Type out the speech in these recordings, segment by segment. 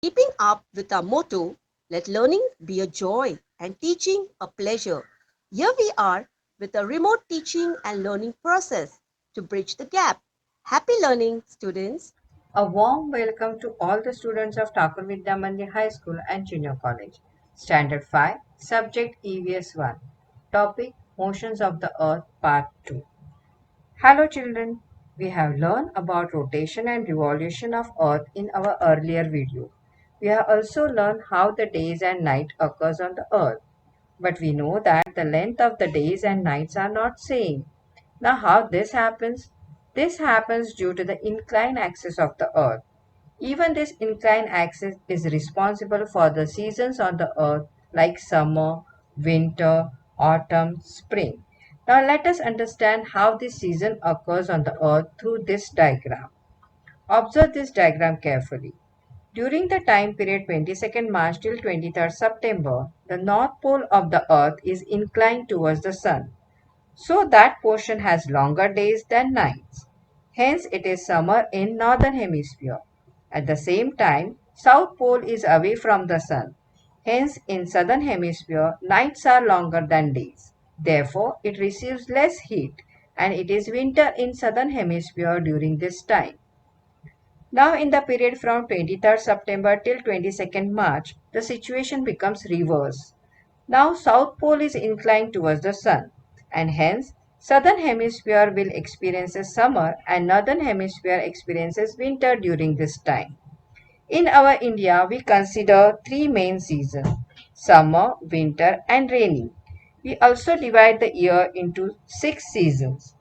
Keeping up with our motto, let learning be a joy and teaching a pleasure. Here we are with a remote teaching and learning process to bridge the gap. Happy learning, students. A warm welcome to all the students of Thakur Vidya Mandir High School and Junior College. Standard 5, Subject EVS 1. Topic Motions of the Earth Part 2. Hello children, we have learned about rotation and revolution of Earth in our earlier video. We have also learned how the days and night occurs on the Earth. But we know that the length of the days and nights are not same. Now how this happens? This happens due to the inclined axis of the Earth. Even this inclined axis is responsible for the seasons on the earth like summer, winter, autumn, spring. Now let us understand how this season occurs on the earth through this diagram. Observe this diagram carefully. During the time period 22nd March till 23rd September, the north pole of the earth is inclined towards the sun. So that portion has longer days than nights. Hence it is summer in northern hemisphere. At the same time, south pole is away from the sun. Hence in southern hemisphere, nights are longer than days. Therefore, it receives less heat and it is winter in southern hemisphere during this time. Now in the period from 23rd September till 22nd March, the situation becomes reverse. Now South Pole is inclined towards the sun and hence Southern Hemisphere will experience a summer and Northern Hemisphere experiences winter during this time. In our India, we consider three main seasons: summer, winter, and rainy. We also divide the year into six seasons: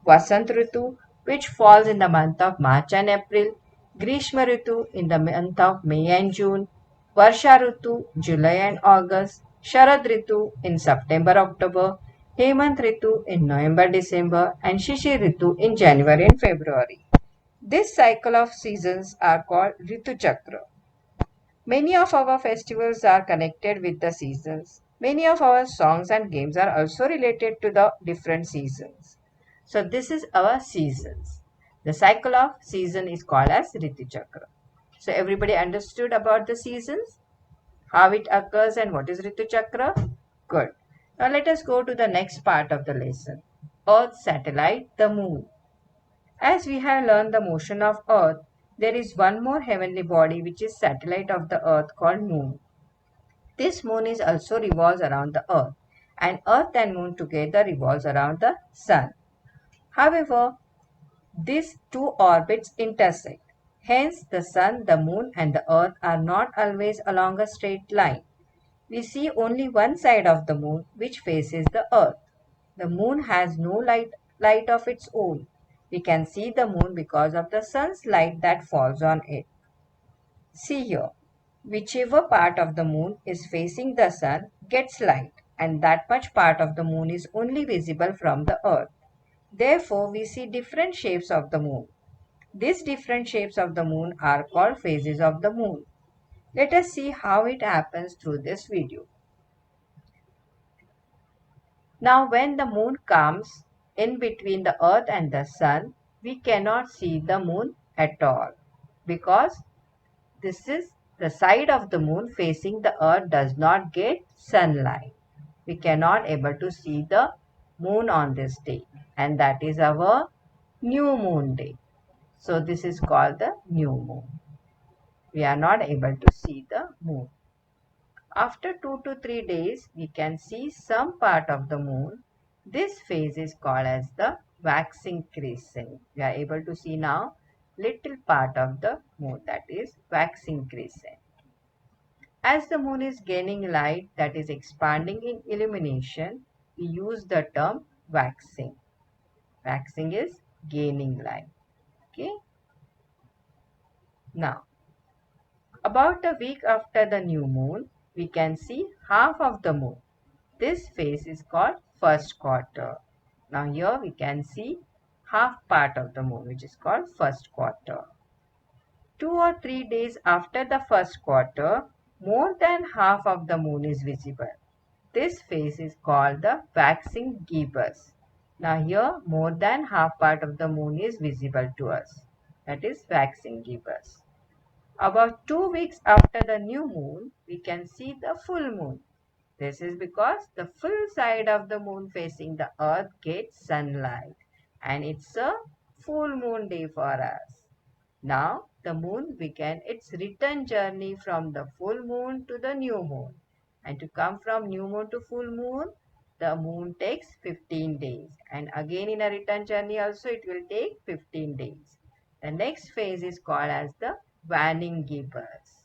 Vasant Ritu, which falls in the month of March and April, Grishma Ritu in the month of May and June, Varsha Ritu, July and August, Sharad Ritu in September, October, Hemant Ritu in November, December, and Shishir Ritu in January and February. This cycle of seasons are called Ritu Chakra. Many of our festivals are connected with the seasons. Many of our songs and games are also related to the different seasons. So this is our seasons. The cycle of season is called as Ritu Chakra. So everybody understood about the seasons, how it occurs and what is Ritu Chakra? Good. Now let us go to the next part of the lesson. Earth, satellite, the moon. As we have learned the motion of Earth, there is one more heavenly body which is satellite of the Earth called Moon. This moon is also revolves around the Earth, and Earth and Moon together revolves around the Sun. However, these two orbits intersect. Hence, the Sun, the Moon, and the Earth are not always along a straight line. We see only one side of the Moon which faces the Earth. The Moon has no light of its own. We can see the Moon because of the Sun's light that falls on it. See here, whichever part of the Moon is facing the Sun gets light, and that much part of the Moon is only visible from the Earth. Therefore, we see different shapes of the Moon. These different shapes of the Moon are called phases of the Moon. Let us see how it happens through this video. Now, when the moon comes in between the earth and the sun, we cannot see the moon at all because this is the side of the moon facing the earth does not get sunlight. We cannot able to see the moon on this day, and that is our new moon day. So this is called the new moon. We are not able to see the moon. After 2 to 3 days, we can see some part of the moon. This phase is called as the waxing crescent. We are able to see now little part of the moon, that is waxing crescent. As the moon is gaining light, that is expanding in illumination, we use the term waxing. Waxing is gaining light. Okay. Now, about a week after the new moon, we can see half of the moon. This phase is called first quarter. Now here we can see half part of the moon, which is called first quarter. 2 or 3 days after the first quarter, more than half of the moon is visible. This phase is called the waxing gibbous. Now here more than half part of the moon is visible to us. That is waxing gibbous. About 2 weeks after the new moon, we can see the full moon. This is because the full side of the moon facing the earth gets sunlight, and it's a full moon day for us. Now the moon began its return journey from the full moon to the new moon. And to come from new moon to full moon, the moon takes 15 days. And again in a return journey also it will take 15 days. The next phase is called as the waning gibbous.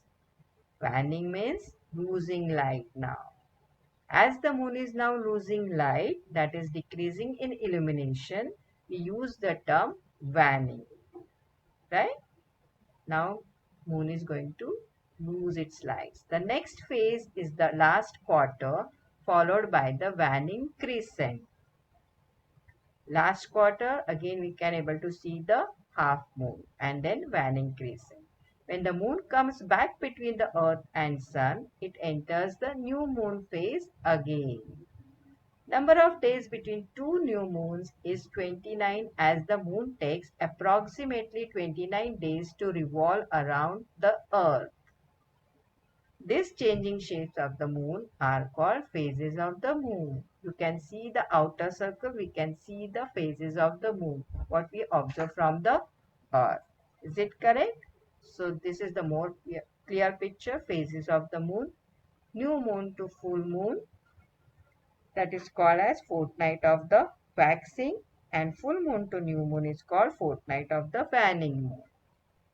Waning means losing light now. As the moon is now losing light, that is decreasing in illumination, we use the term waning. Right? Now moon is going to lose its lights. The next phase is the last quarter, followed by the waning crescent. Last quarter, again we can able to see the half moon and then waning crescent. When the moon comes back between the earth and sun, it enters the new moon phase again. Number of days between two new moons is 29, as the moon takes approximately 29 days to revolve around the earth. These changing shapes of the moon are called phases of the moon. You can see the outer circle, we can see the phases of the moon, what we observe from the earth. Is it correct? So this is the more clear picture, phases of the moon. New moon to full moon, that is called as fortnight of the waxing, and full moon to new moon is called fortnight of the waning moon.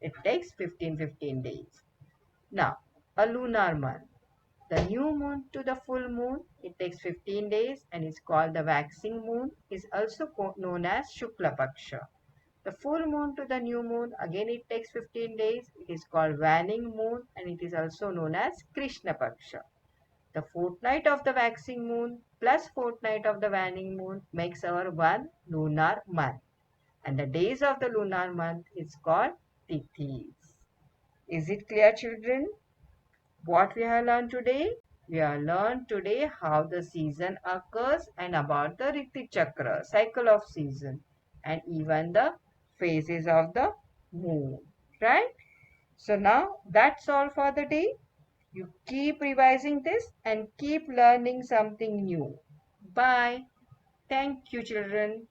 It takes 15 days. Now, a lunar month. The new moon to the full moon, it takes 15 days and is called the waxing moon, is also known as Shukla Paksha. The full moon to the new moon, again it takes 15 days, it is called waning moon and it is also known as Krishna Paksha. The fortnight of the waxing moon plus fortnight of the waning moon makes our one lunar month. And the days of the lunar month is called Tithis. Is it clear, children? What we have learned today? We have learned today how the season occurs and about the Ritu Chakra, cycle of season, and even the phases of the moon. Right? So now that's all for the day. You keep revising this and keep learning something new. Bye. Thank you, children.